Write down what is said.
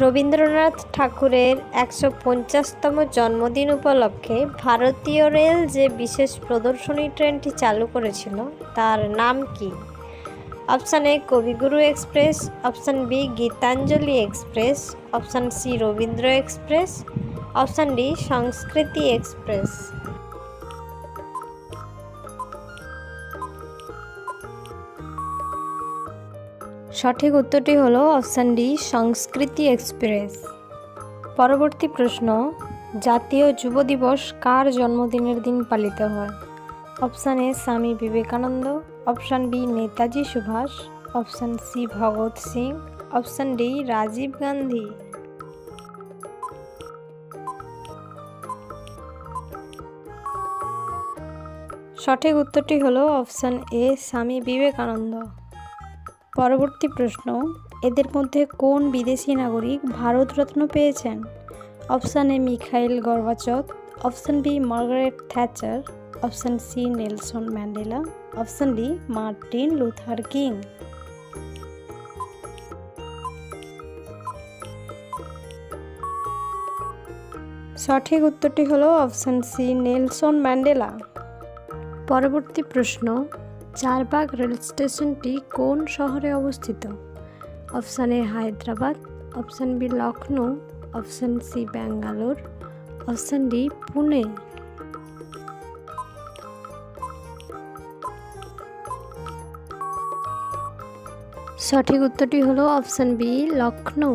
রবীন্দ্রনাথ ঠাকুরের ১৫০তম জন্মদিন উপলক্ষে ভারতীয় রেল যে বিশেষ প্রদর্শনী ট্রেনটি চালু করেছিল তার নাম কি? Option A Kabiguru express, option B Gitanjali express, option C Rabindra express, option D Sanskriti express. সঠিক উত্তরটি হলো অপশান ডি সংস্কৃতি এক্সপ্রেস। পরবর্তী প্রশ্ন, জাতীয় যুব দিবস কার জন্মদিনের দিন পালিত হয়? Option A Swami Vivekananda, option B Netaji Subhash, option C Bhagat Singh, option D Rajiv Gandhi. সঠিক উত্তরটি হলো অপশান এ স্বামী বিবেকানন্দ। পরবর্তী প্রশ্ন, এদের মধ্যে কোন বিদেশি নাগরিক ভারতরত্ন পেয়েছেন? Option A Mikhail Gorbachev, option B Margaret Thatcher, option C Nelson Mandela, option D Martin Luther King. সঠিক উত্তরটি হলো অপশান সি নেলসন ম্যান্ডেলা। পরবর্তী প্রশ্ন, চারবাগ রেল স্টেশনটি কোন শহরে অবস্থিত? Option A Hyderabad, option B Lucknow, option C Bangalore, option D Pune. সঠিক উত্তরটি হলো অপশান বি লখনৌ।